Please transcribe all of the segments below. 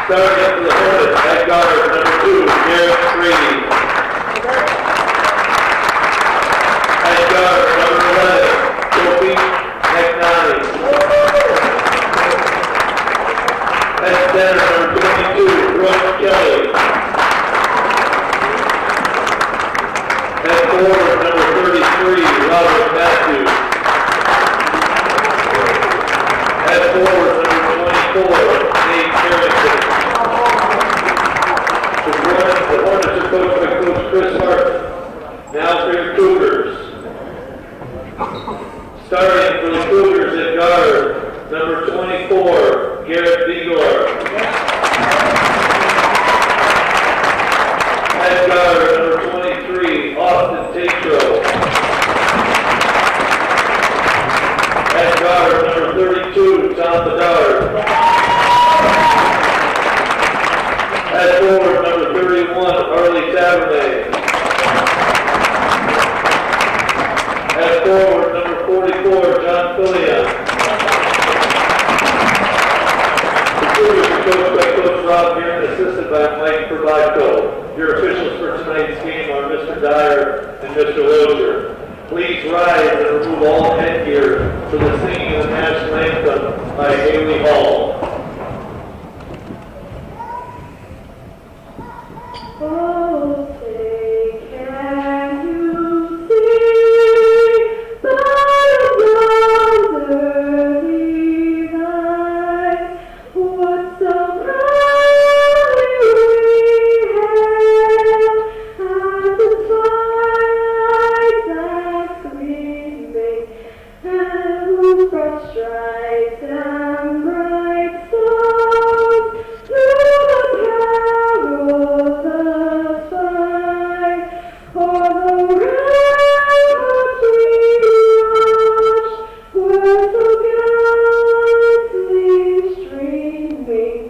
Starting for the Hornets, at guard, number 2, Garrett Brady. At guard, number 11, Sophie McNally. At center, number 22, Brooke Kelly. At forward, number 33, Robert Matthews. At forward, number 24, Nate Harrington. The Hornets are coached by Coach Chris Martin. Now for your Cougars. Starting for the Cougars at guard, number 24, Garrett Vigor. At guard, number 23, Austin Tatro. At guard, number 32, Tom Bedard. At forward, number 31, Harley Tavernet. At forward, number 44, John Fillion. The Cougars are coached by Coach Rob here and assisted by Mike Provodko. Your officials for tonight's game are Mr. Dyer and Mr. Lozier. Please rise and remove all headgear for the singing of the national anthem by Haley Hall. Oh, say, can you see by yonder divine what so proudly we hailed at the twilight's last gleaming, and whose broad stripes and bright stars through the perilous fight o'er the ramparts we watched were so gallantly streaming,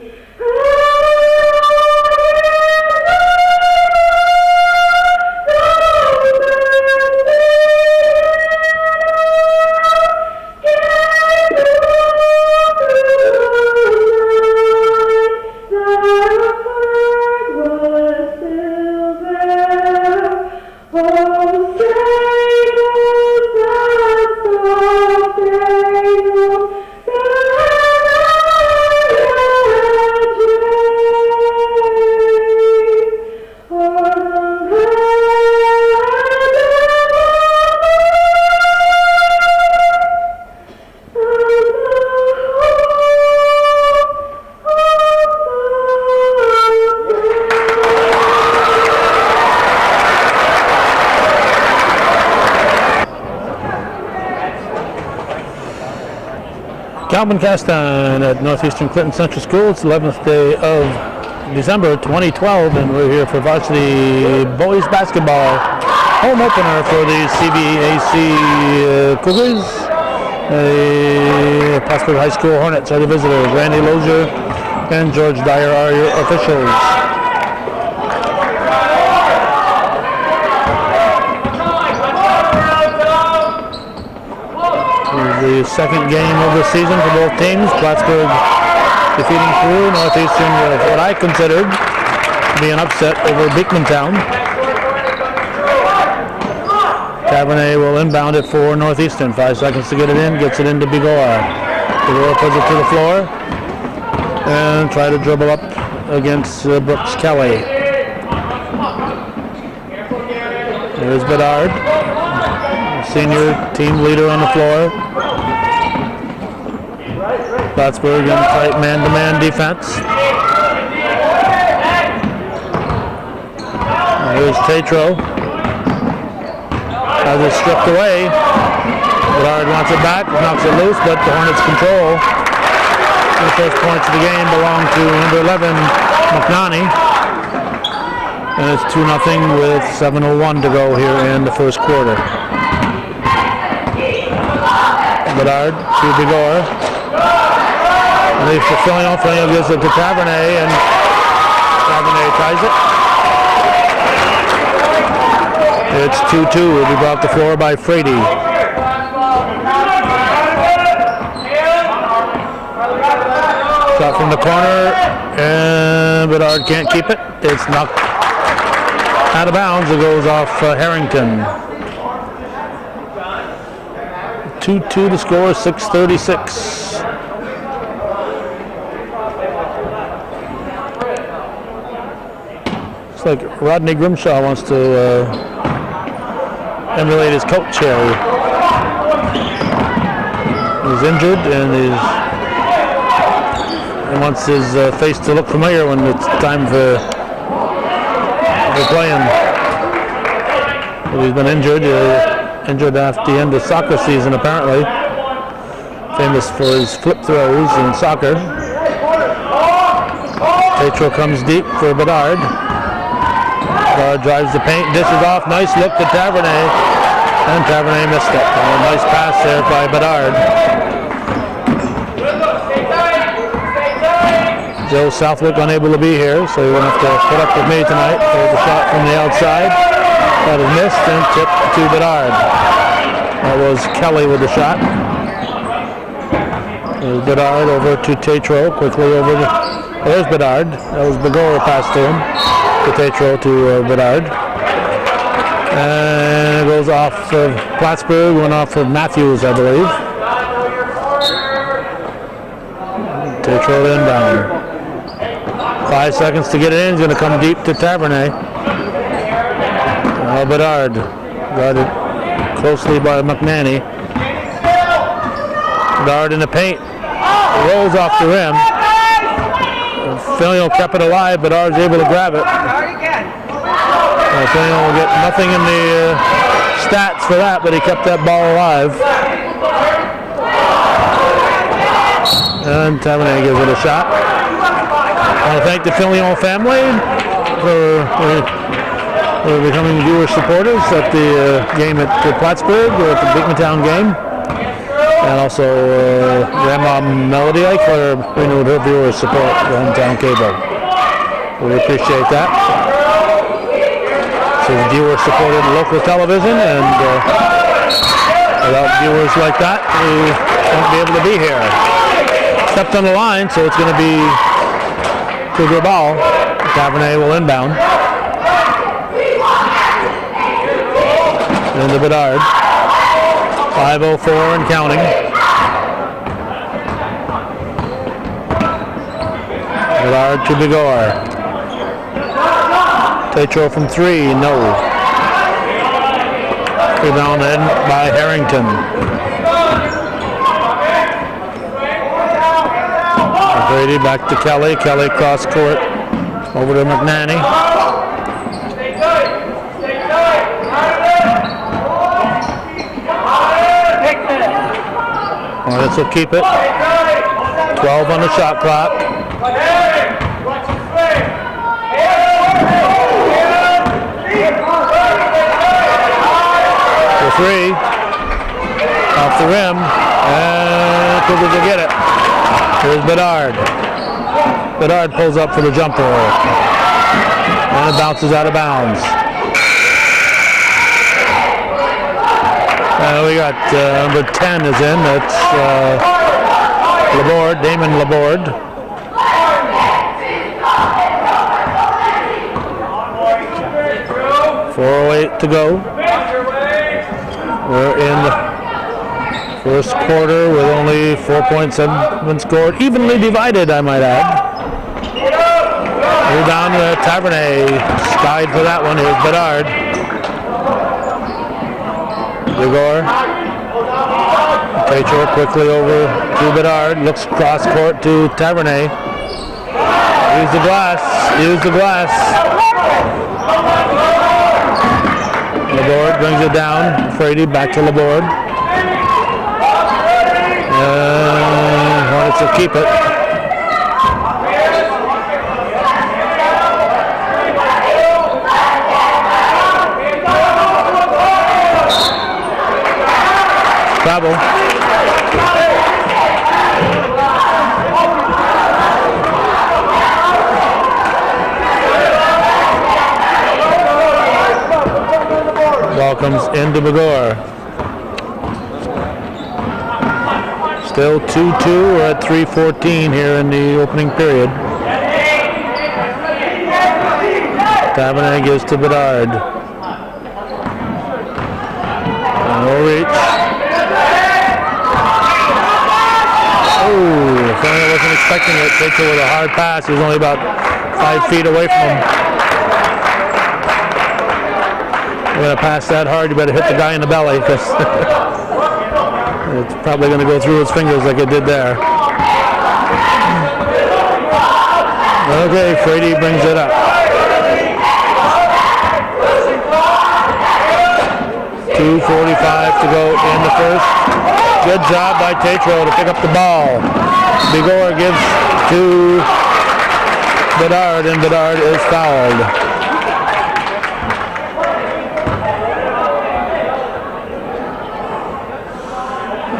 Calvin Castan at Northeastern Clinton Central School. It's the 11th day of December 2012, and we're here for varsity boys basketball home opener for the CVAC Cougars. Plattsburgh High School Hornets are the visitors. Randy Lozier and George Dyer are your officials. The second game of the season for both teams. Plattsburgh defeating through Northeastern with what I considered to be an upset over Beekmantown. Tavernet will inbound it for Northeastern. 5 seconds to get it in. Gets it into Bigoa. Bigoa puts it to the floor and try to dribble up against Brooks Kelly. There's Bedard, senior team leader on the floor. Plattsburgh in tight man-to-man defense. Here's Tatro. Has it stripped away. Bedard wants it back, knocks it loose, but the Hornets control. The first points of the game belong to number 11, McNani. And it's 2-0 with 7:01 to go here in the first quarter. Bedard to Bigor. They're filling off, gives it to Tavernet, and Tavernet ties it. It's 2-2. It'll be brought to the floor by Frady. Shot from the corner, and Bedard can't keep it. It's knocked out of bounds. It goes off Harrington. 2-2 to score, 6:36. Looks like Rodney Grimshaw wants to emulate his coach here. He's injured and he wants his face to look familiar when it's time for playing. Well, he's been injured. Injured after the end of soccer season, apparently. Famous for his flip throws in soccer. Petro comes deep for Bedard. Bedard drives the paint, dishes off. Nice look to Tavernet. And Tavernet missed it. A nice pass there by Bedard. Joe Southwick unable to be here, so you're going to have to put up with me tonight. There's a shot from the outside. That is missed and tipped to Bedard. That was Kelly with the shot. There's Bedard over to Tetro. Quickly over to... There's Bedard. That was Begora pass to him. To Tetro to Bedard. And it goes off of Plattsburgh. Went off of Matthews, I believe. Tetro inbound. 5 seconds to get it in. He's going to come deep to Tavernet. Bedard guarded closely by McNanny. Bedard in the paint. Rolls off the rim. Fillion kept it alive. Bedard's able to grab it. Fillion will get nothing in the stats for that, but he kept that ball alive. And Tavernet gives it a shot. I want to thank the Fillion family for becoming viewer supporters at the game at Plattsburgh, or at the Beekmantown game. And also Grandma Melody Eichler renewed her viewer support for Hometown Cable. We appreciate that. So viewer supported local television, and without viewers like that, we won't be able to be here. Stepped on the line, so it's going to be Cougar ball. Tavernet will inbound. Into Bedard. 5:04 and counting. Bedard to Begor. Tetro from 3, no. Rebound in by Harrington. Brady back to Kelly. Kelly cross court over to McNanny. Hornets will keep it. 12 on the shot clock. For 3. Off the rim. And Cougars will get it. Here's Bedard. Bedard pulls up for the jumper. And it bounces out of bounds. We got number 10 is in. That's Laborde, Damon Laborde. .408 to go. We're in the first quarter with only 4.7 scored. Evenly divided, I might add. Rebound to Tavernet. Skied for that one. Here's Bedard. Begor. Tetro quickly over to Bedard. Looks cross court to Tavernet. Use the glass. Use the glass. Laborde brings it down. Frady back to Laborde. Hornets will keep it. Travel. Ball comes into Begor. Still 2-2. We're at 3:14 here in the opening period. Tavernet gives to Bedard. No reach. Oh, Fernando wasn't expecting it. Takes it with a hard pass. He was only about 5 feet away from him. You're going to pass that hard, you better hit the guy in the belly, because it's probably going to go through his fingers like it did there. Okay, Frady brings it up. 2:45 to go in the first. Good job by Tatro to pick up the ball. Bigor gives to Bedard, and Bedard is fouled.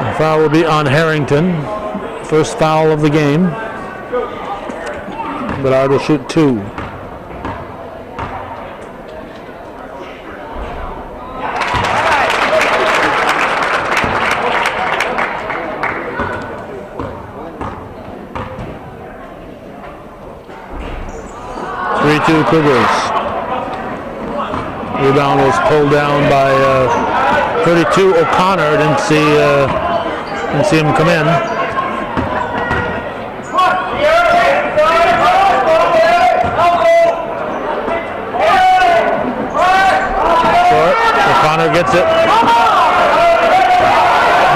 The foul will be on Harrington. First foul of the game. Bedard will shoot 2. Cougars. Rebound was pulled down by 32 O'Connor. Didn't see him come in. Short. O'Connor gets it.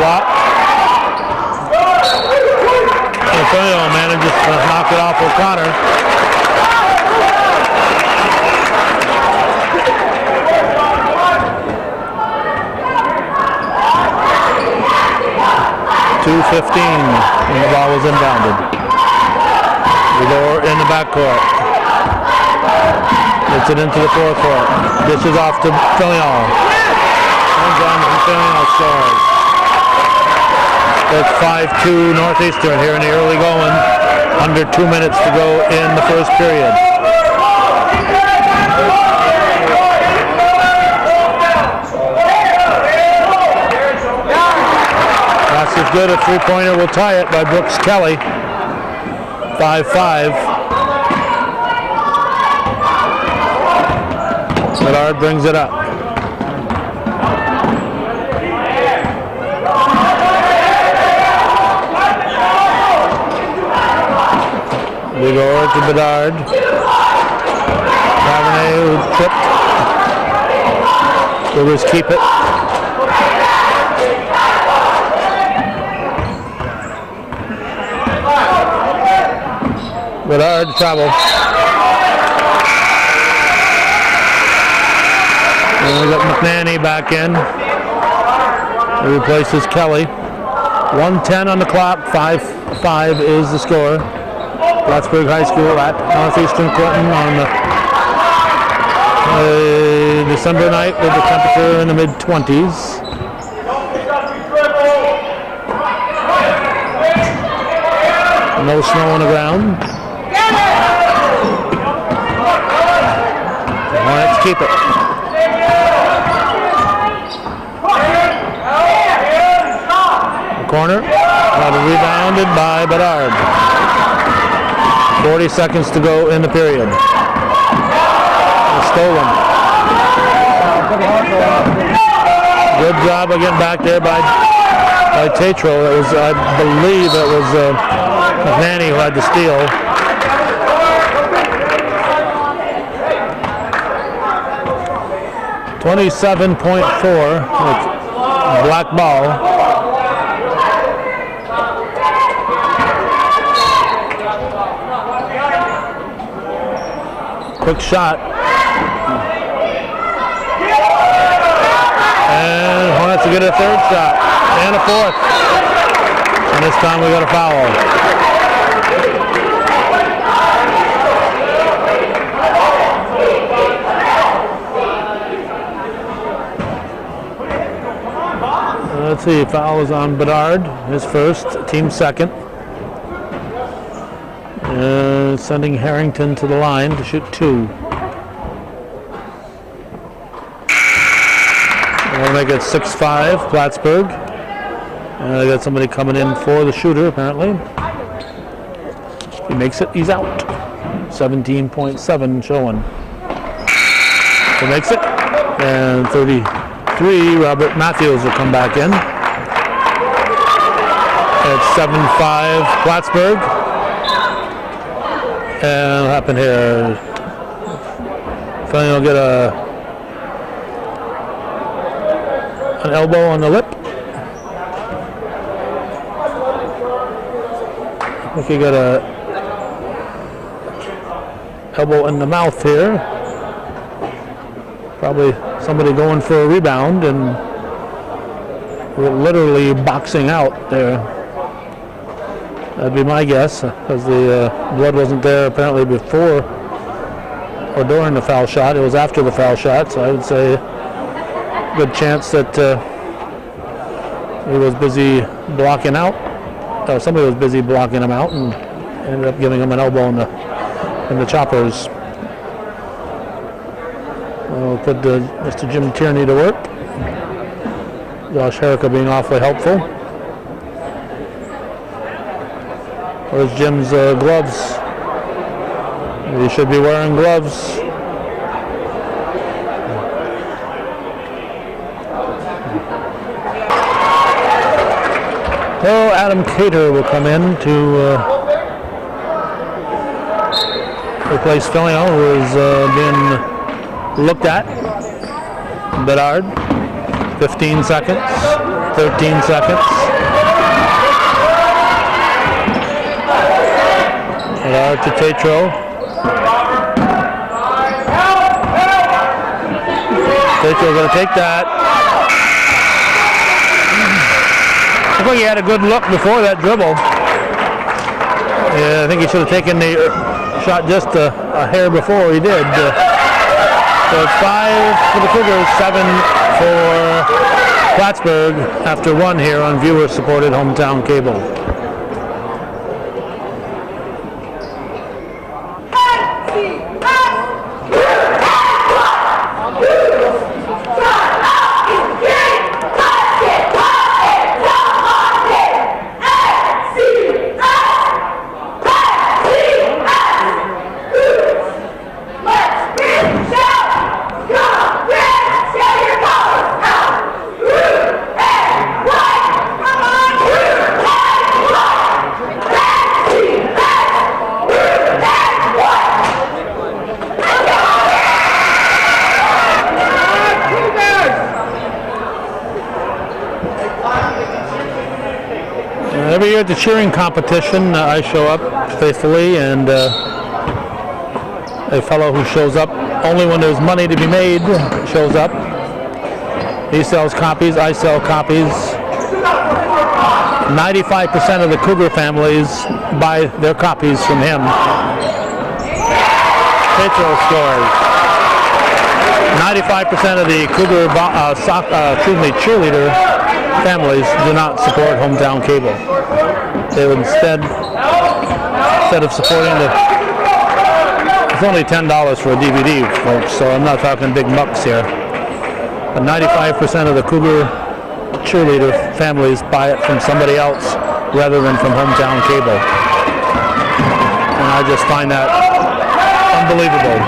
Block. Antonio manages to knock it off O'Connor. .2:15 when the ball was inbounded. Bigor in the backcourt. Gets it into the forecourt. Dishes off to Fillion. Comes on from Fillion, scores. It's 5-2 Northeastern here in the early going. Under 2 minutes to go in the first period. Is good. A three-pointer will tie it by Brooks Kelly. 5-5. Bedard brings it up. Bigor to Bedard. Tavernet who tripped. Cougars keep it. Bedard travel. And we got McNanny back in. He replaces Kelly. 1:10 on the clock. 5-5 is the score. Plattsburgh High School at Northeastern Clinton on the December night with the temperature in the mid-20s. No snow on the ground. Hornets keep it. The corner. Rebounded by Bedard. 40 seconds to go in the period. Stolen. Good job again back there by Tatro. It was, I believe it was McNanny who had the steal. .27.4 black ball. Quick shot. And Hornets will get a third shot. And a fourth. And this time we got a foul. Let's see, foul is on Bedard, his first, team second. Sending Harrington to the line to shoot 2. We'll make it 6-5, Plattsburgh. I got somebody coming in for the shooter, apparently. He makes it, he's out. 17.7 showing. He makes it. And 33, Robert Matthews will come back in. It's 7-5 Plattsburgh. And what happened here? Finally will get an elbow on the lip. I think he got a elbow in the mouth here. Probably somebody going for a rebound and we're literally boxing out there. That'd be my guess, because the blood wasn't there apparently before or during the foul shot. It was after the foul shot, so I would say good chance that he was busy blocking out. Somebody was busy blocking him out and ended up giving him an elbow in the choppers. We'll put Mr. Jim Tierney to work. Josh Herrick being awfully helpful. Where's Jim's gloves? He should be wearing gloves. So Adam Cater will come in to replace Filio, who is being looked at. Bedard, 15 seconds, 13 seconds. Bedard to Tatro. Tatro going to take that. I think he had a good look before that dribble. Yeah, I think he should have taken the shot just a hair before he did. So it's 5 for the Cougars, 7 for Plattsburgh after 1 here on viewer-supported hometown cable. Every year at the cheering competition, I show up faithfully, and a fellow who shows up only when there's money to be made shows up. He sells copies, I sell copies. 95% of the Cougar families buy their copies from him. Petro scores. 95% of the Cougar cheerleader families do not support hometown cable. They would instead of supporting it's only $10 for a DVD, folks, so I'm not talking big bucks here. But 95% of the Cougar cheerleader families buy it from somebody else rather than from hometown cable. And I just find that unbelievable.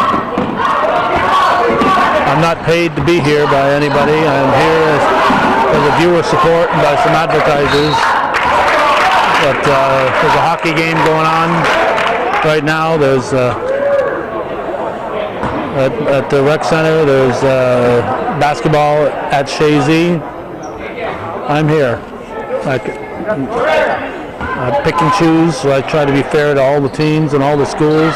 I'm not paid to be here by anybody. I'm here for the viewer support and by some advertisers. But there's a hockey game going on right now. There's at the rec center. There's basketball at Shazy. I'm here. I pick and choose. So I try to be fair to all the teams and all the schools.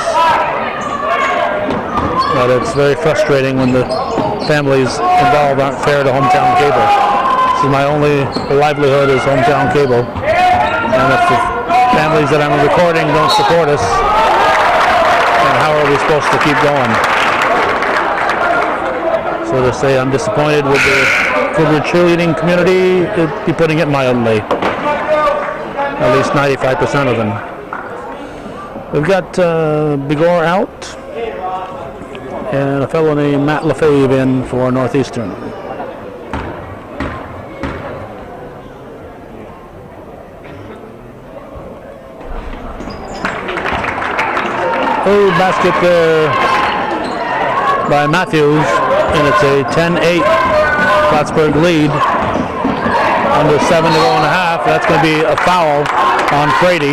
But it's very frustrating when the families involved aren't fair to hometown cable. So my only livelihood is hometown cable. And if the families that I'm recording don't support us, then how are we supposed to keep going? So to say I'm disappointed with the Cougar cheerleading community, it'd be putting it mildly. At least 95% of them. We've got Bigor out and a fellow named Matt LaFave in for Northeastern. Oh, basket there by Matthews, and it's a 10-8 Plattsburgh lead. Under 7 to go in the half. That's going to be a foul on Frady.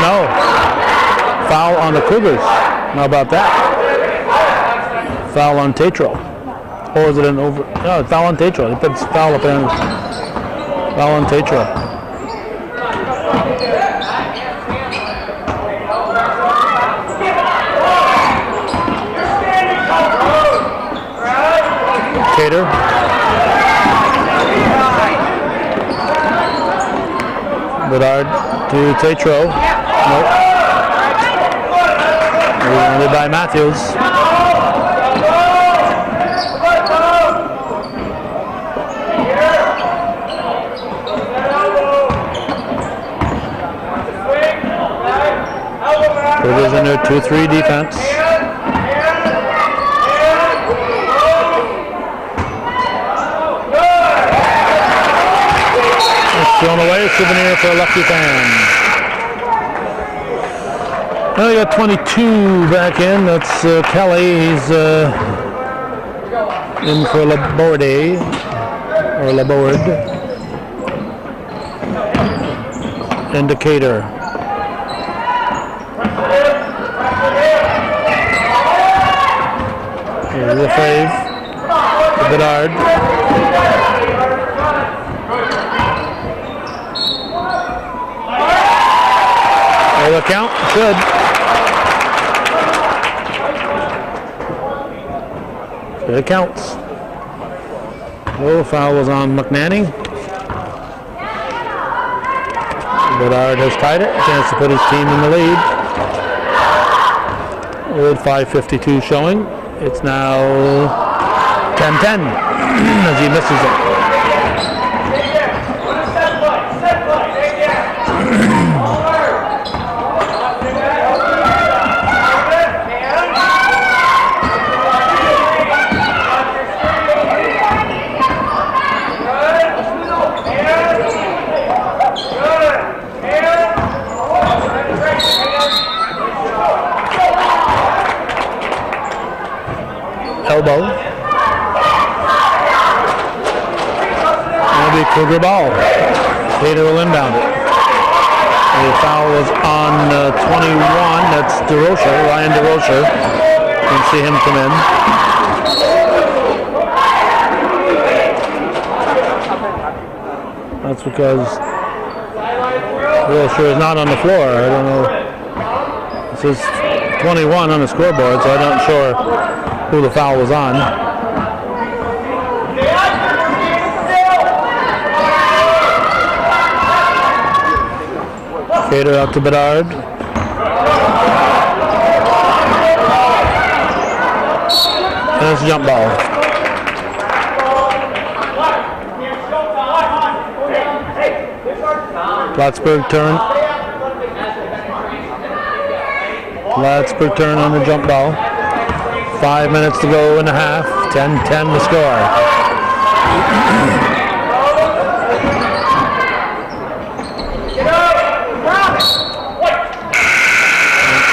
No. Foul on the Cougars. How about that? Foul on Tatro. Or is it an over? No, it's foul on Tatro. He puts foul up in. Foul on Tatro. Cater. Bedard to Tatro. Nope. Rebounded by Matthews. Cougars in their 2-3 defense. Thrown away, a souvenir for a lucky fan. Well, we got 22 back in. That's Kelly. He's in for Laborde or Laborde. Indicator. Here's the fave. Bedard. The count should. It counts. The foul was on McNanny. Bedard has tied it. Chance to put his team in the lead. With 5:52 showing. It's now 10-10 as he misses it. Elbow. That'll be Cougar ball. Cater will inbound it. The foul is on 21. That's DeRocher, Ryan DeRocher. You can see him come in. That's because DeRocher is not on the floor. I don't know. It says 21 on the scoreboard, so I'm not sure who the foul was on. Cater out to Bedard. And it's a jump ball. Plattsburgh turn. Plattsburgh turn on the jump ball. 5 minutes to go in the half. 10-10 the score.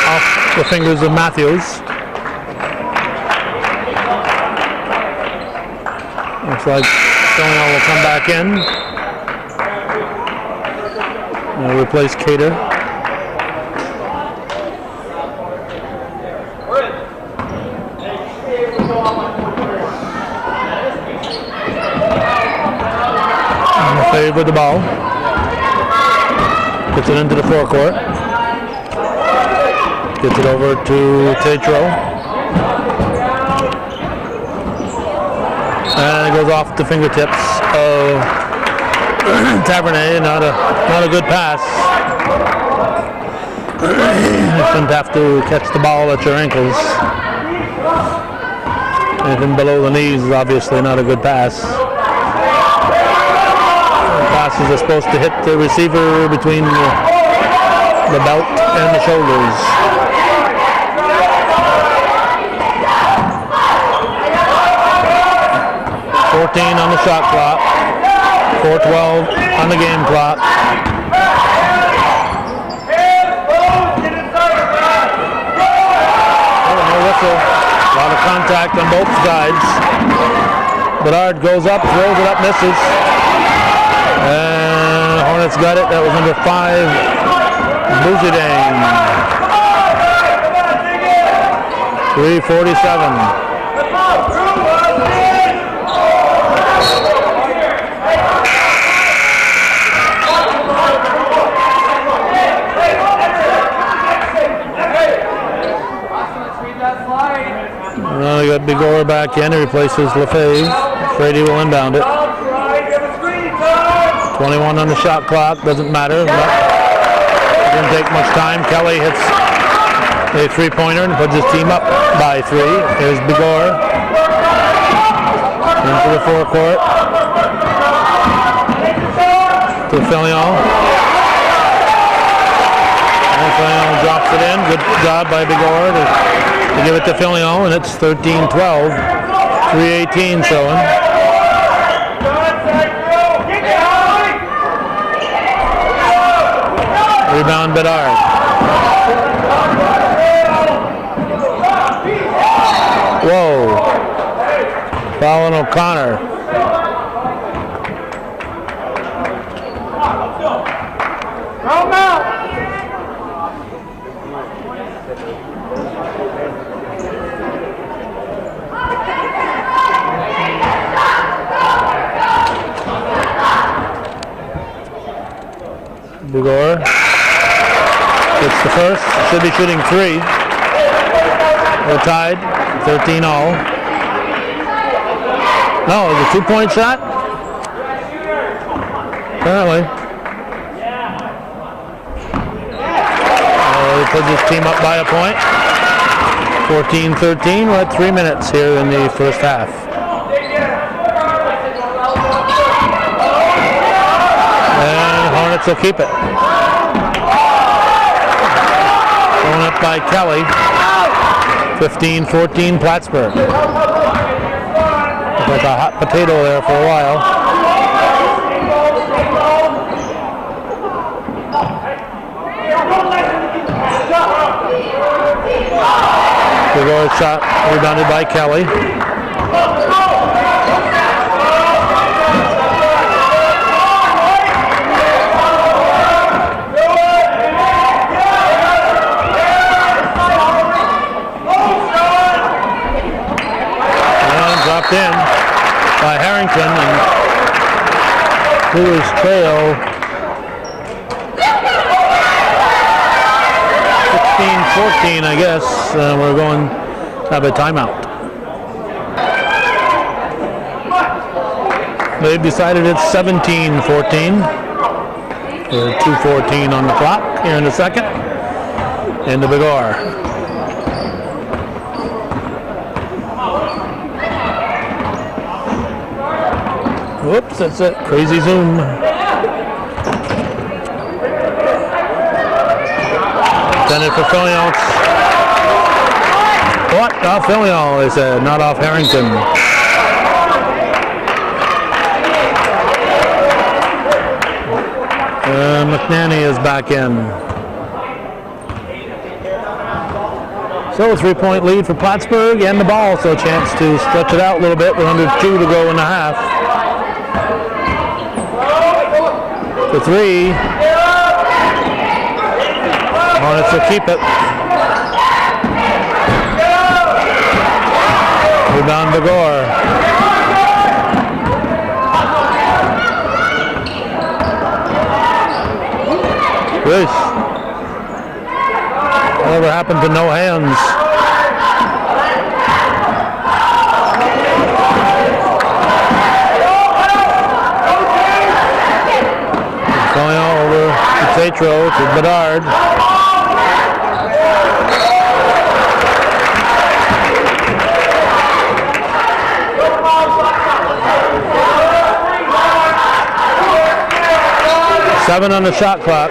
Off the fingers of Matthews. Looks like Stonewall will come back in. They'll replace Cater. With the ball. Gets it into the forecourt. Gets it over to Tatro. And it goes off the fingertips of Tavernet. Not a good pass. You shouldn't have to catch the ball at your ankles. Anything below the knees is obviously not a good pass. Passes are supposed to hit the receiver between the belt and the shoulders. .14 on the shot clock. 4:12 on the game clock. contact on both sides. Bedard goes up, throws it up, misses. And Hornets got it. That was number 5, Bouzidane. 3:47. We got Bigor back in. He replaces Lefebvre. Frady will inbound it. 21 on the shot clock. Doesn't matter. Didn't take much time. Kelly hits a three-pointer and puts his team up by 3. Here's Bigor. Into the forecourt. To Filion. And Filion drops it in. Good job by Bigor to give it to Filion, and it's 13-12. 3:18 showing. Rebound Bedard. Whoa. Foul on O'Connor. Bigor gets the first. Should be shooting 3. We're tied. 13-all. No, it's a 2-point shot? Apparently. He puts his team up by a point. 14-13. We're at 3 minutes here in the first half. Hornets will keep it. Thrown up by Kelly. 15-14 Plattsburgh. Looked like a hot potato there for a while. Good shot rebounded by Kelly. Dropped in by Harrington, and Cougars trail 16-14, I guess. We're going to have a timeout. They've decided it's 17-14. 2:14 on the clock here in the second. Into Bigor. Whoops, that's it. Crazy zoom. Send it for Filion. What? Off Filion, they said, not off Harrington. McNanny is back in. So a 3-point lead for Plattsburgh and the ball, so a chance to stretch it out a little bit with under 2 to go in the half. The 3. Hornets will keep it. Rebound Bigor. Yes. Whatever happened to no hands? Going over to Tatro to Bedard. Seven on the shot clock.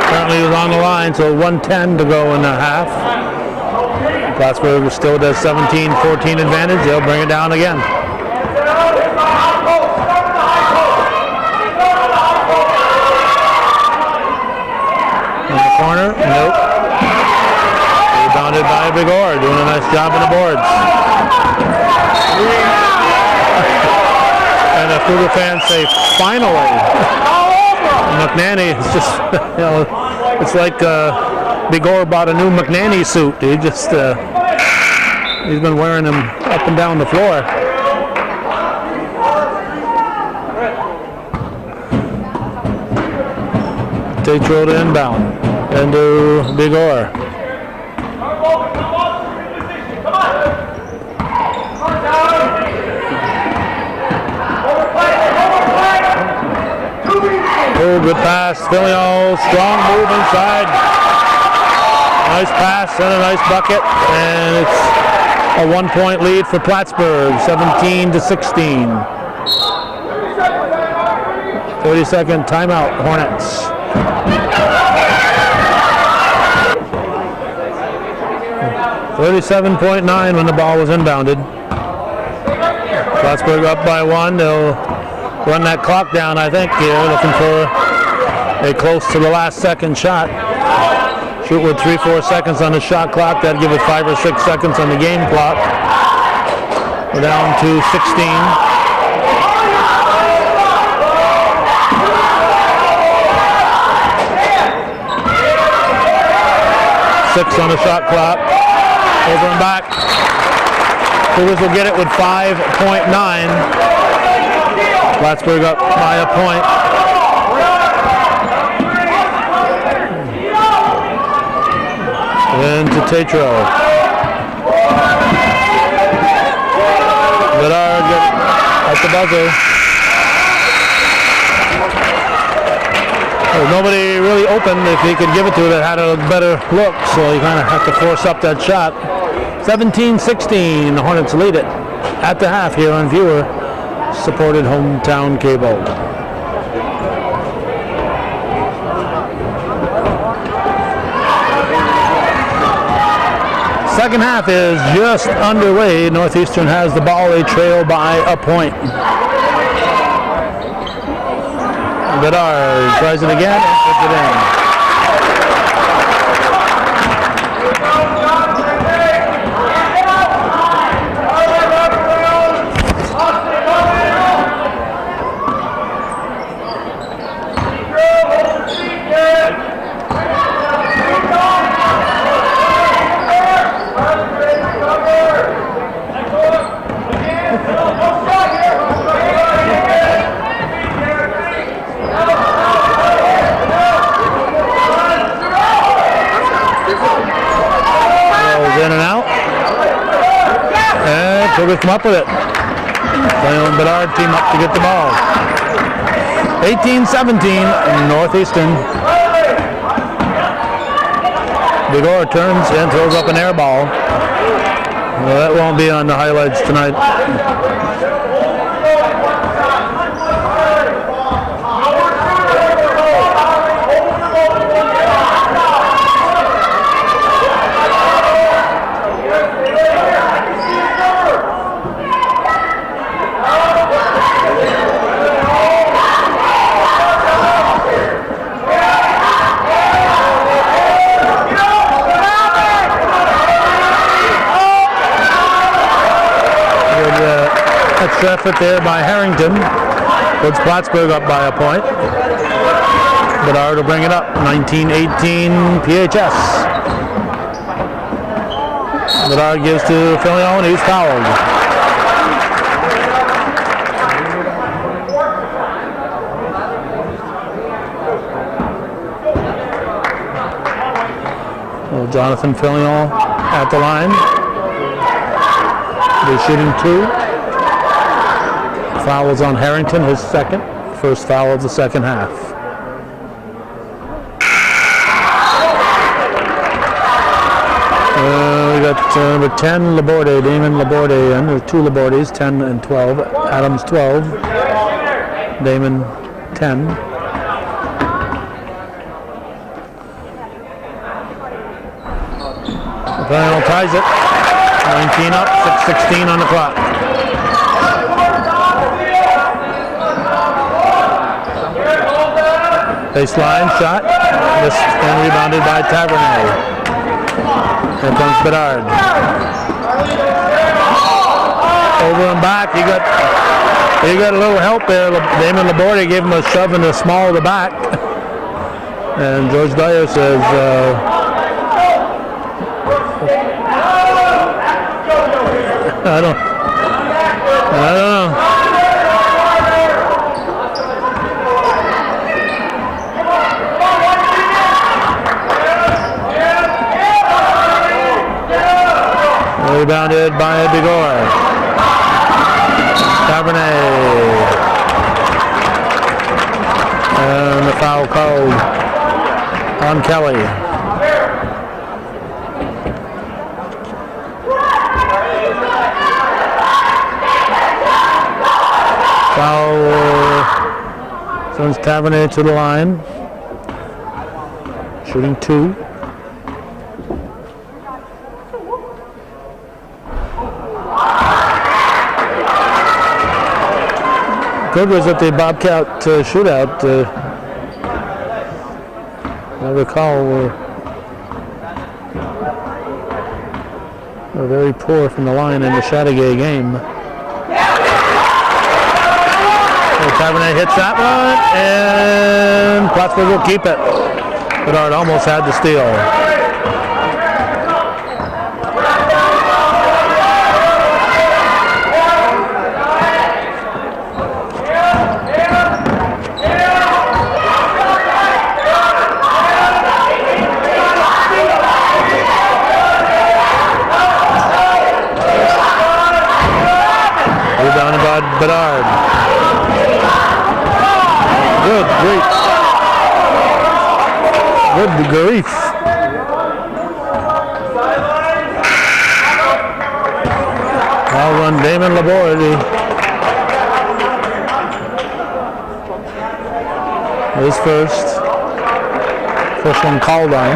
Currently he was on the line, so 1:10 to go in the half. Plattsburgh still does 17-14 advantage. They'll bring it down again. corner. Nope. Rebounded by Big Oar, doing a nice job on the boards. And the Cougar fans say, finally. McNanny is just, it's like Big Oar bought a new McNanny suit. He just, he's been wearing them up and down the floor. Tatro to inbound. Into Big Oar. Oh, good pass. Filio, strong move inside. Nice pass and a nice bucket. And it's a 1-point lead for Plattsburgh, 17-16. 30-second timeout, Hornets. $37.9 when the ball was inbounded. Plattsburgh up by 1. They'll run that clock down, I think, here, looking for a close to the last second shot. Shoot with 3-4 seconds on the shot clock. That'd give it 5 or 6 seconds on the game clock. We're down to 16. Six on the shot clock. Over and back. Cougars will get it with 5.9. Plattsburgh up by a point. Into Tatro. Vidar at the buzzer. There's nobody really open if he could give it to that had a better look, so you kind of have to force up that shot. 17-16, the Hornets lead it at the half here on viewer supported hometown cable. Second half is just underway. Northeastern has the ball. They trail by a point. Bedard tries it again and puts it in. In and out. And Cougars come up with it. Leon and Bedard team up to get the ball. 18-17, Northeastern. Big Oar turns and throws up an air ball. Well, that won't be on the highlights tonight. Extra effort there by Harrington. Puts Plattsburgh up by a point. Bedard will bring it up. 19-18 PHS. Bedard gives to Filio and he's fouled. Well, Jonathan Filio at the line. They're shooting 2. Fouls on Harrington, his second. First foul of the second half. We got number 10, Laborde, Damon Laborde, and there's 2 Labordes, 10 and 12. Adams 12, Damon 10. The final ties it. 19 up, 6:16 on the clock. Baseline shot. Missed and rebounded by Tavernet. Here comes Bedard. Over and back. He got a little help there. Damon Laborde gave him a shove in the small of the back. And George Dyer says, I don't know. Rebounded by Bigor. Tavernet. And the foul called on Kelly. Foul sends Tavernet to the line. Shooting 2. Cougars at the Bobcat shootout. I recall were very poor from the line in the Chateauguay game. So Tavernet hits that one, and Plattsburgh will keep it. Bedard almost had the steal. Bedard. Good grief. Good grief. I'll run Damon Laborde. His first one called on.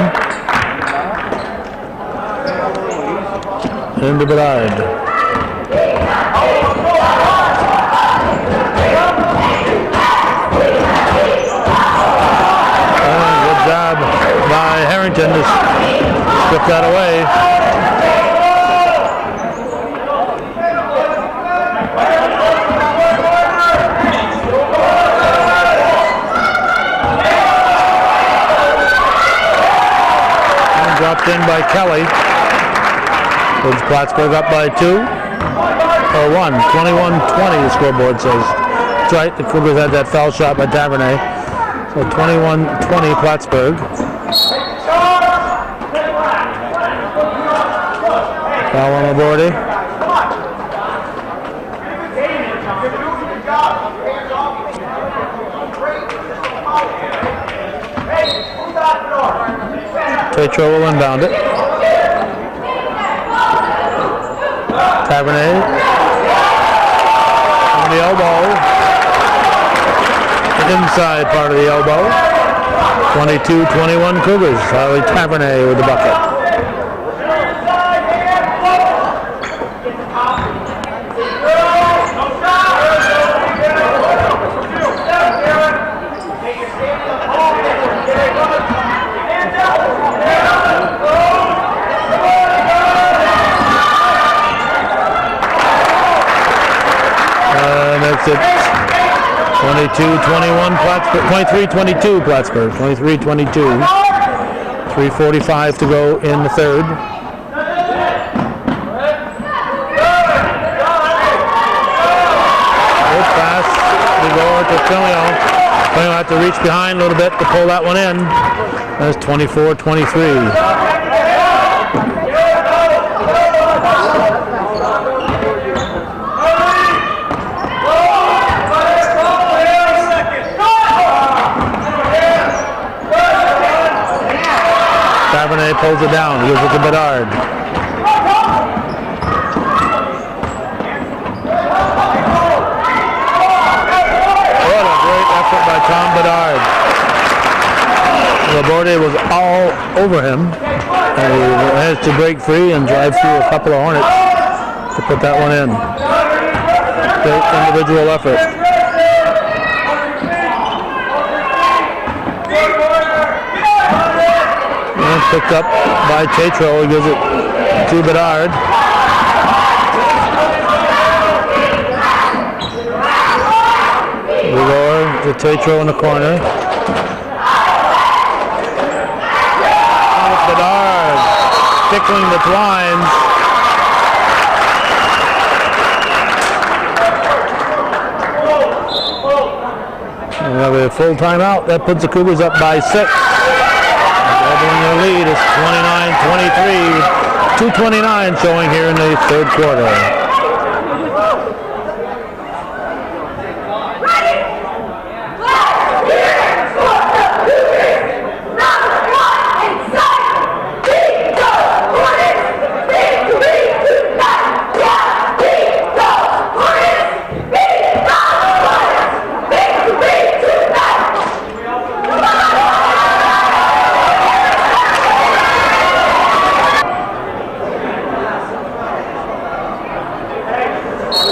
Into Bedard. Job by Harrington to strip that away. And dropped in by Kelly. Puts Plattsburgh up by 2 or 1. 21-20 the scoreboard says. That's right, the Cougars had that foul shot by Tavernet. So 21-20 Plattsburgh. Foul on Laborde. Petro will inbound it. Tavernet on the elbow. Inside part of the elbow. 22-21 Cougars. Harley Tavernet with the bucket. That's it. 22-21 Plattsburgh, 23-22 Plattsburgh, 23-22. 3:45 to go in the third. Good pass to go to Filio. Filio had to reach behind a little bit to pull that one in. That's 24-23. Tavernet pulls it down, gives it to Bedard. What a great effort by Tom Bedard. Laborde was all over him. And he managed to break free and drive through a couple of Hornets to put that one in. Great individual effort. picked up by Tatro. He gives it to Bedard. Rigor to Tatro in the corner. Bedard tickling the blinds. We have a full timeout. That puts the Cougars up by 6. Doubling their lead is 29-23. 2:29 showing here in the third quarter.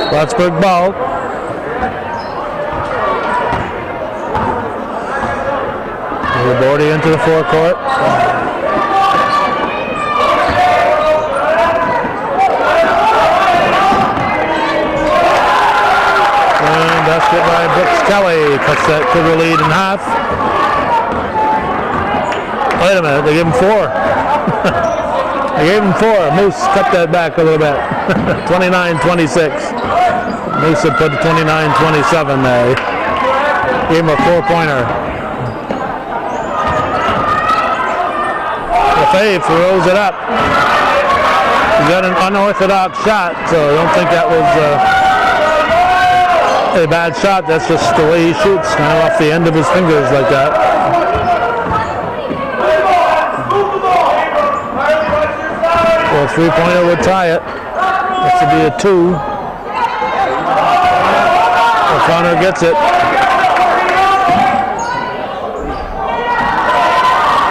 Plattsburgh ball. Bordy into the forecourt. And basket by Brooks Kelly. Cuts that Cougar lead in half. Wait a minute, they gave him 4. They gave him 4. Moose cut that back a little bit. 29-26. Moose had put 29-27 there. Gave him a 4-pointer. Lefebvre throws it up. He got an unorthodox shot, so I don't think that was a bad shot. That's just the way he shoots, kind of off the end of his fingers like that. So a 3-pointer would tie it. This would be a 2. O'Connor gets it.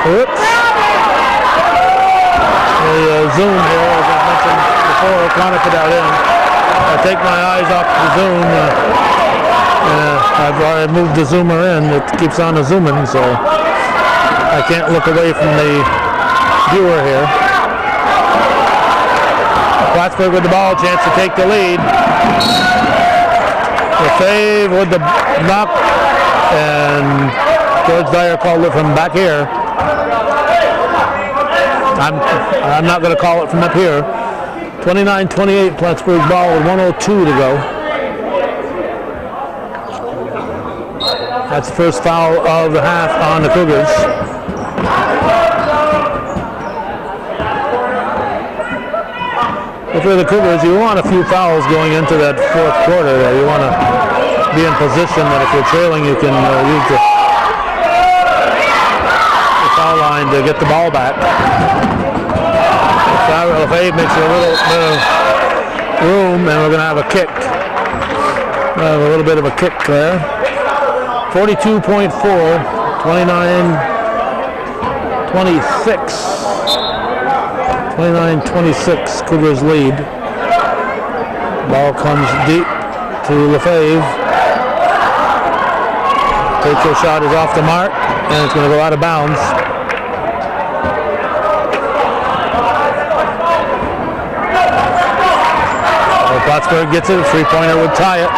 Oops. The zoom here, as I mentioned before, O'Connor put that in. I take my eyes off the zoom. I've already moved the zoomer in. It keeps on zooming, so I can't look away from the viewer here. Plattsburgh with the ball, chance to take the lead. Lefebvre with the knock, and George Dyer called it from back here. I'm not going to call it from up here. 29-28, Plattsburgh's ball with 1:02 to go. That's the first foul of the half on the Cougars. If you're the Cougars, you want a few fouls going into that fourth quarter. You want to be in position that if you're trailing, you can use the foul line to get the ball back. Lefebvre makes a little bit of room, and we're going to have a kick. A little bit of a kick there. 42.4, 29-26. 29-26, Cougars lead. Ball comes deep to Lefebvre. Takeover shot is off the mark, and it's going to go out of bounds. Plattsburgh gets it, a 3-pointer would tie it.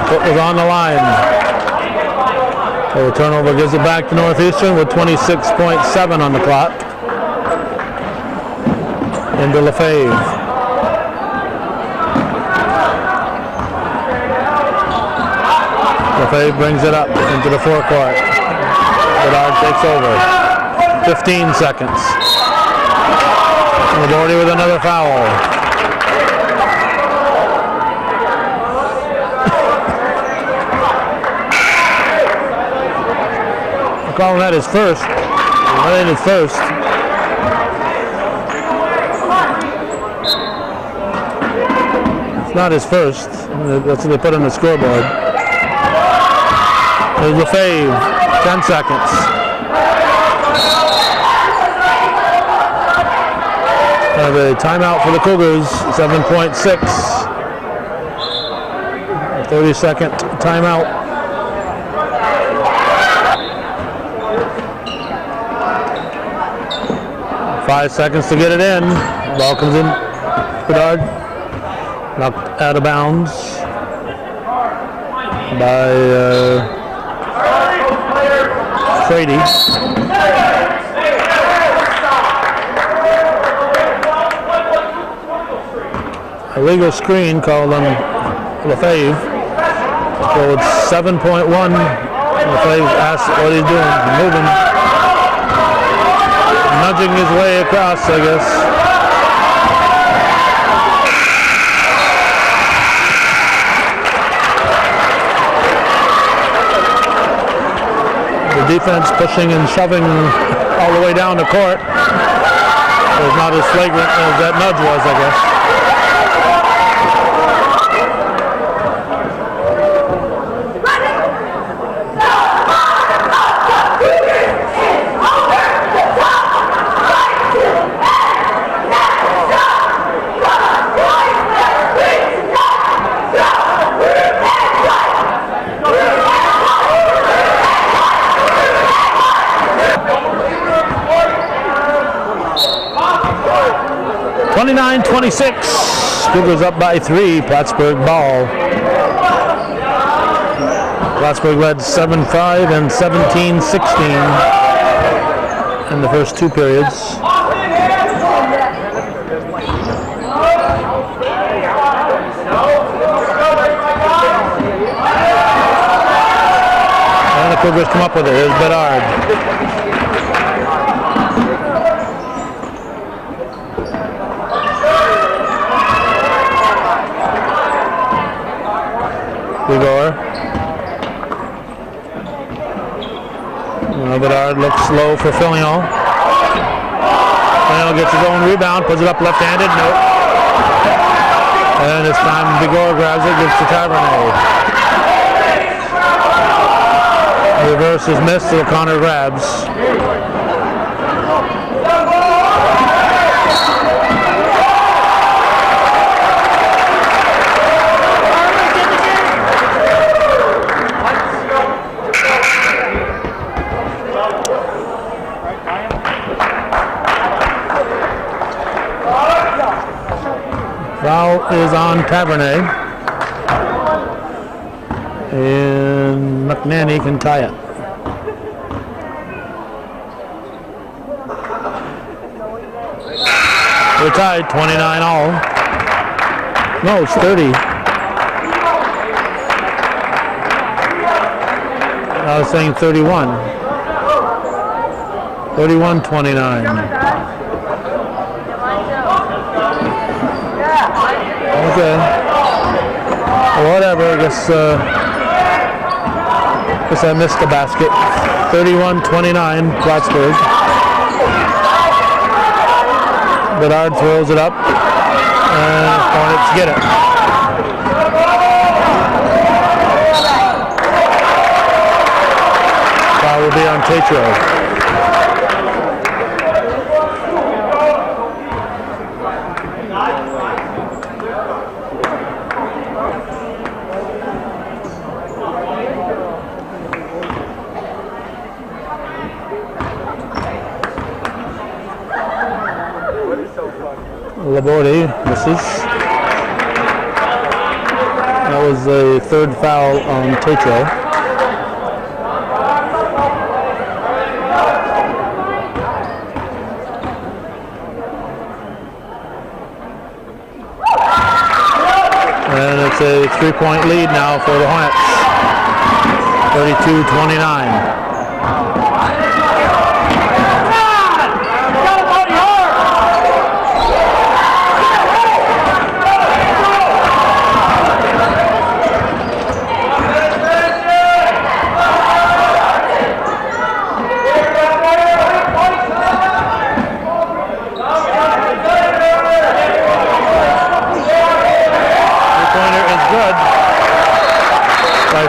Foot was on the line. So the turnover gives it back to Northeastern with 26.7 on the clock. Into Lefebvre. Lefebvre brings it up into the forecourt. Bedard takes over. 15 seconds. Bordy with another foul. I'm calling that his first. That ain't his first. It's not his first. That's what they put on the scoreboard. There's Lefebvre. 10 seconds. Have a timeout for the Cougars, 7.6. 30-second timeout. 5 seconds to get it in. Ball comes in. Bedard knocked out of bounds by Frady. Illegal screen called on Lefebvre. So it's 7.1. Lefebvre asks what he's doing. Moving. Nudging his way across, I guess. The defense pushing and shoving all the way down the court. It was not as flagrant as that nudge was, I guess. (29-26). Cougars up by 3. Plattsburgh ball. Plattsburgh led 7-5 and 17-16 in the first 2 periods. And the Cougars come up with it. Here's Bedard. Igor. Bedard looks low for Filion. Filion gets his own rebound, puts it up left-handed. Nope. And this time Vigor grabs it, gives to Tavernet. Reverse is missed, so O'Connor grabs. Foul is on Tavernet, and McNanny can tie it. We're tied, 29 all. No, it's 30. I was saying 31. 31-29. Okay. Whatever, I guess I missed the basket. 31-29, Plattsburgh. Bedard throws it up, and Hornets get it. Foul will be on Tatro. Laborde misses. That was the 3rd foul on Tatro. And it's a 3-point lead now for the Hornets. 32-29.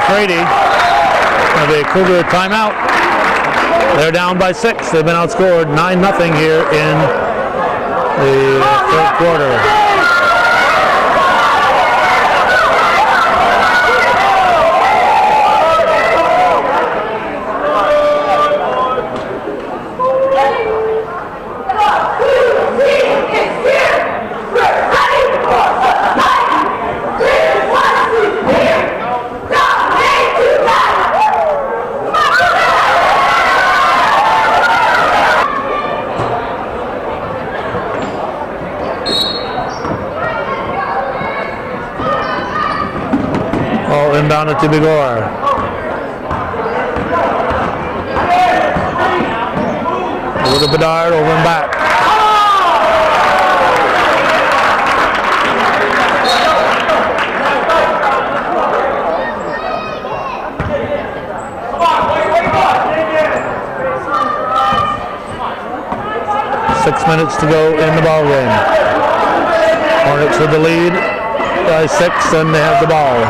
Frady. It'll be a Cougar timeout. They're down by 6. They've been outscored 9-0 here in the 3rd quarter. inbound it to Bigor. Over to Bedard, over and back. Minutes to go in the ball game. Hornets with the lead by 6, and they have the ball.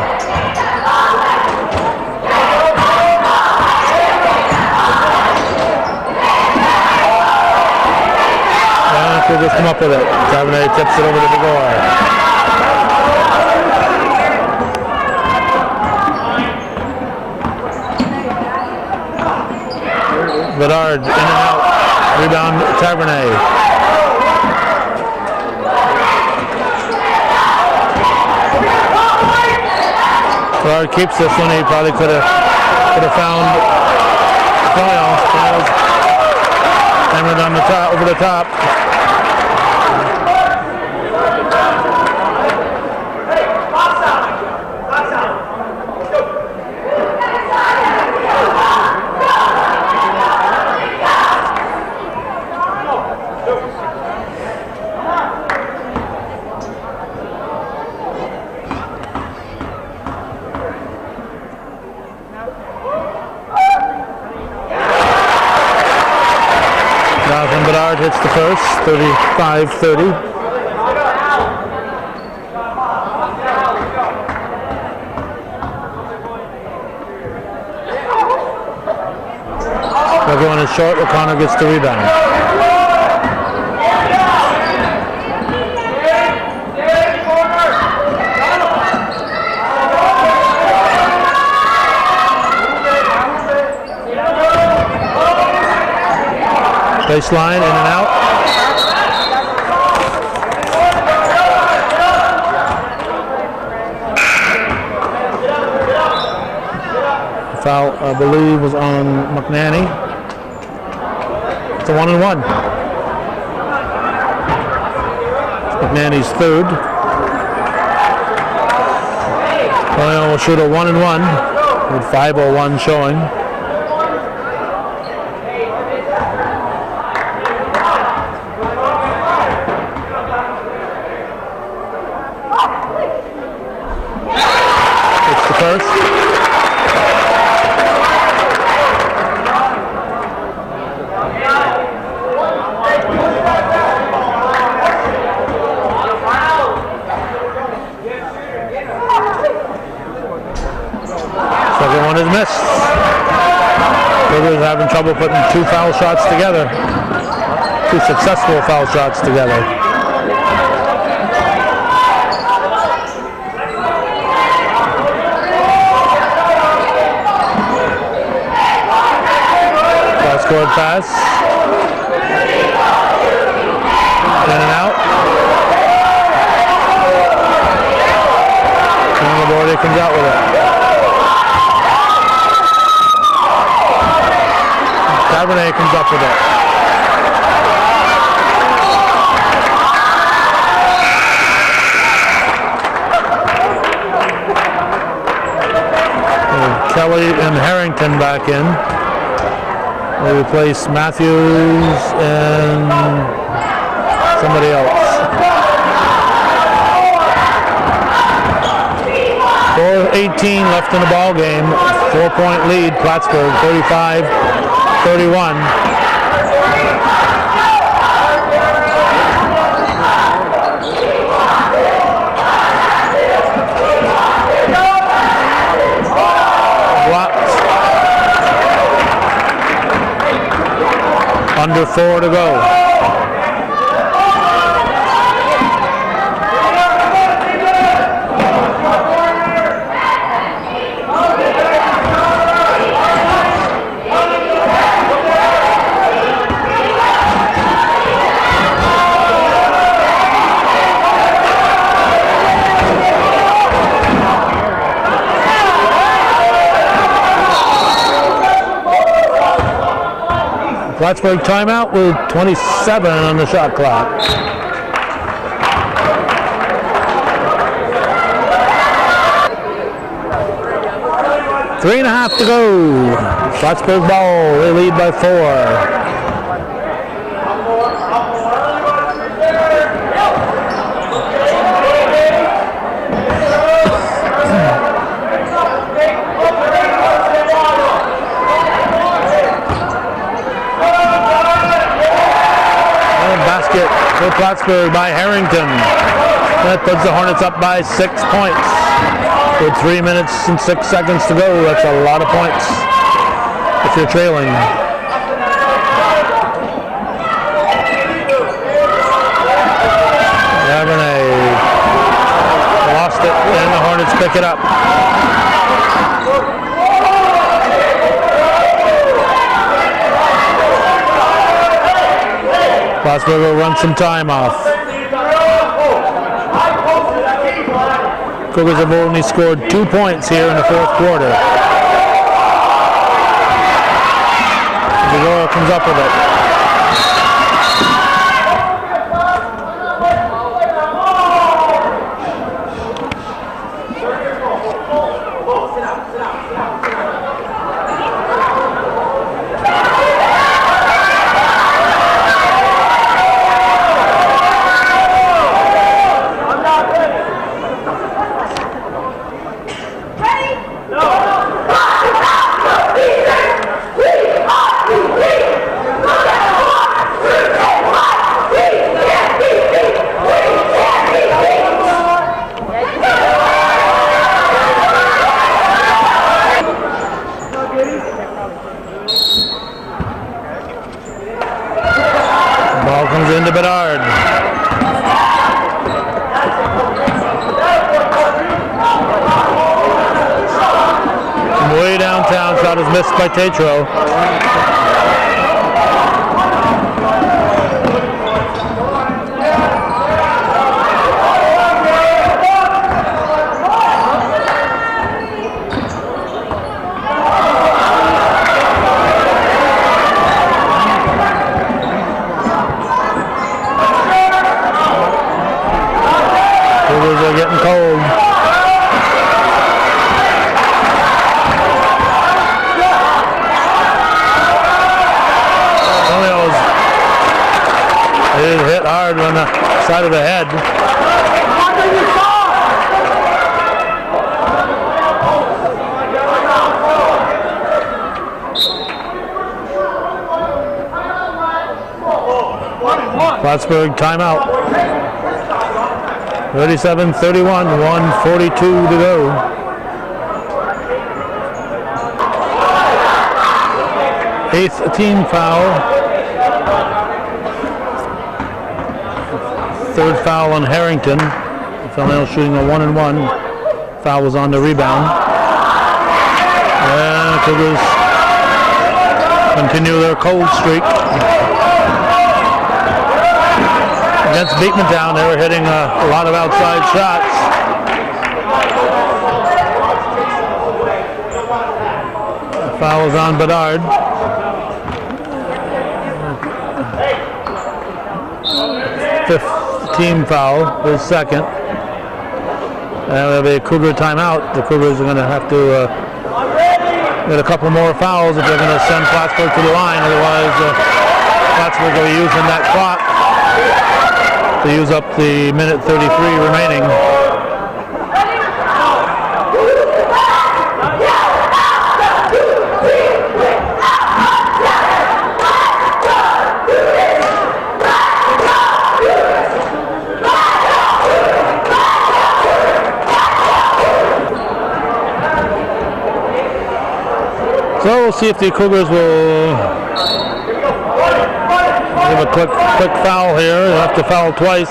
And we'll just come up with it. Tavernier tips it over to Bigor. Bedard in and out. Rebound, Tavernier. Bedard keeps this one. He probably could have found Coyle. Hammered on the top, over the top. Bedard hits the first, 35-30. Everyone is short. O'Connor gets the rebound. Baseline, in and out. The foul, I believe, was on McNanny. It's a 1-and-1. McNanny's third. Coyle will shoot a 1-and-1 with 5:01 showing. First. Second one is missed. Cougars having trouble putting 2 foul shots together. 2 successful foul shots together. Scored pass. In and out. And the board, he comes out with it. Tavernier comes up with it. Kelly and Harrington back in. We replace Matthews and somebody else. 4:18 left in the ball game. 4-point lead, Plattsburgh, 35-31. Under 4 to go. Plattsburgh timeout with 27 on the shot clock. 3.5 to go. Plattsburgh ball. They lead by 4. Basket for Plattsburgh by Harrington. That puts the Hornets up by 6 points. With 3 minutes and 6 seconds to go, that's a lot of points if you're trailing. Gavernay lost it, and the Hornets pick it up. Plattsburgh will run some time off. Cougars have only scored 2 points here in the fourth quarter. Zagora comes up with it. Into Bedard. Way downtown, shot is missed by Tatro. They're getting cold. It hit hard on the side of the head. Plattsburgh timeout. 37-31, 1:42 to go. Eighth team foul. Third foul on Harrington. Fennell shooting a 1-and-1. Foul was on the rebound. And Cougars continue their cold streak. Against Beekmantown, they were hitting a lot of outside shots. The foul is on Bedard. Fifth team foul, his second. And we have a Cougar timeout. The Cougars are going to have to get a couple more fouls if they're going to send Plattsburgh to the line. Otherwise, Plattsburgh will be using that clock to use up the minute 33 remaining. So we'll see if the Cougars will give a quick foul here. They'll have to foul twice.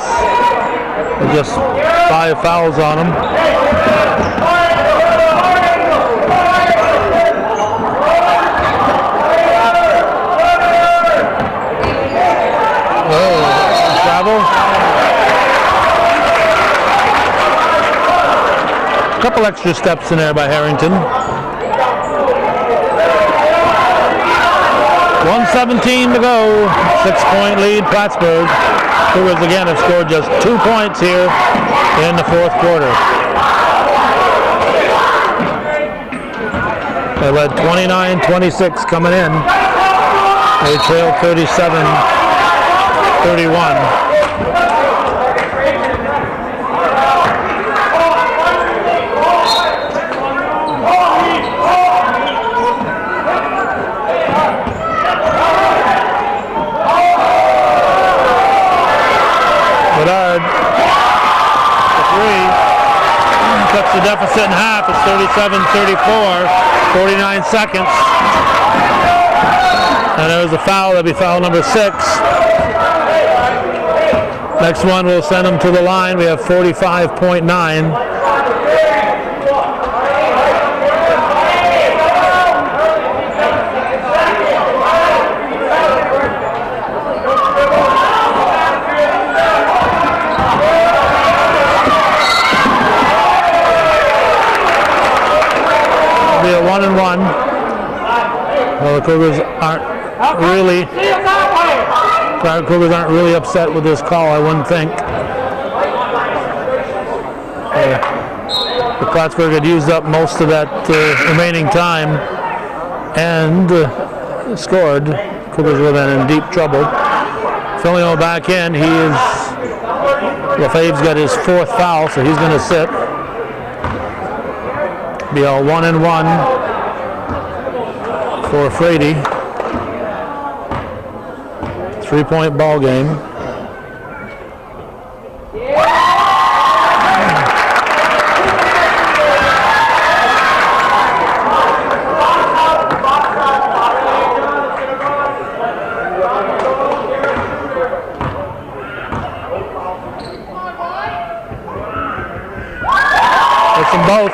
With just 5 fouls on them. Oh, travel. A couple extra steps in there by Harrington. 1:17 to go. 6-point lead, Plattsburgh. Cougars again have scored just 2 points here in the fourth quarter. They led 29-26 coming in. They trailed 37-31. Bedard, the three, cuts the deficit in half. It's 37-34, 49 seconds. And there's a foul. That'll be foul number 6. Next one will send them to the line. We have 45.9. Be a 1-and-1. Well, the Cougars aren't really upset with this call, I wouldn't think. The Plattsburgh had used up most of that remaining time and scored. Cougars would have been in deep trouble. Filio back in. Lefebvre's got his 4th foul, so he's going to sit. Be a 1-and-1 for Frady. 3-point ball game. Hits them both.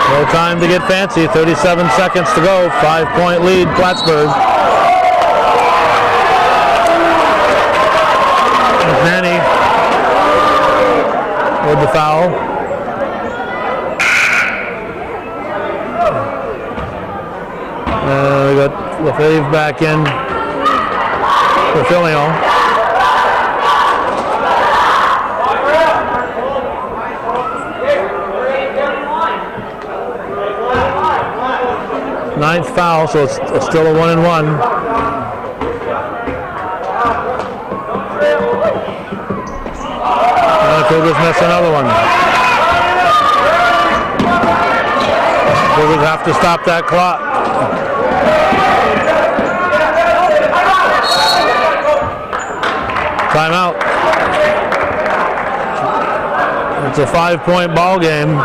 No time to get fancy. 37 seconds to go. 5-point lead, Plattsburgh. McNanny with the foul. We got Lefebvre back in for Filio. Ninth foul, so it's still a 1-and-1. Cougars miss another one. Cougars have to stop that clock. Timeout. It's a 5-point ball game.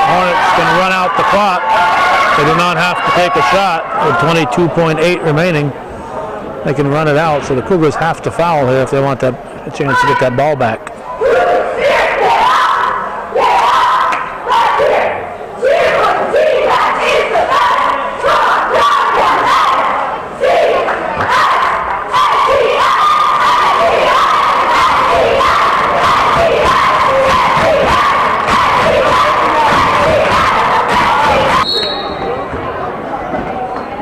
Hornets can run out the clock. They do not have to take a shot with 22.8 remaining. They can run it out, so the Cougars have to foul here if they want a chance to get that ball back.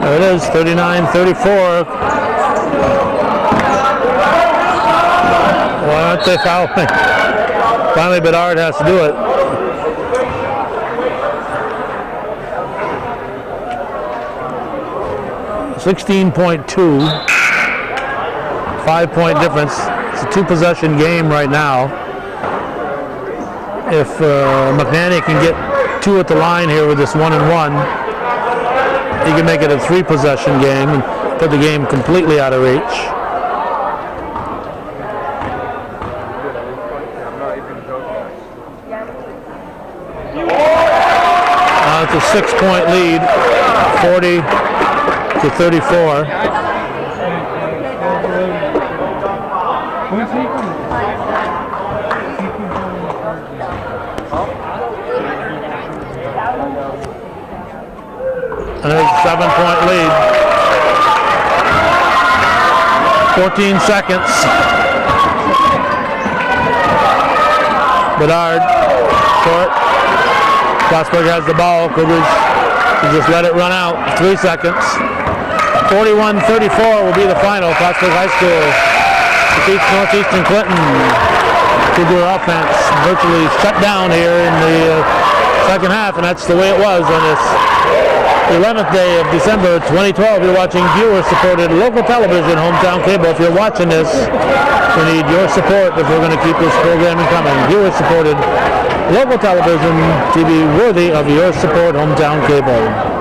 There it is, 39-34. Why aren't they fouling? Finally, Bedard has to do it. .2, 5-point difference. It's a 2-possession game right now. If McNanny can get 2 at the line here with this 1-and-1, he can make it a 3-possession game and put the game completely out of reach. It's a 6-point lead, 40-34. And it's a 7-point lead. 14 seconds. Bedard, short. Plattsburgh has the ball. Cougars just let it run out. 3 seconds. 41-34 will be the final. Plattsburgh High School defeats Northeastern Clinton. Cougar offense virtually shut down here in the second half, and that's the way it was on this 11th day of December 2012. You're watching viewer-supported local television, Hometown Cable. If you're watching this, we need your support if we're going to keep this programming coming. Viewer-supported local television, TV worthy of your support, Hometown Cable.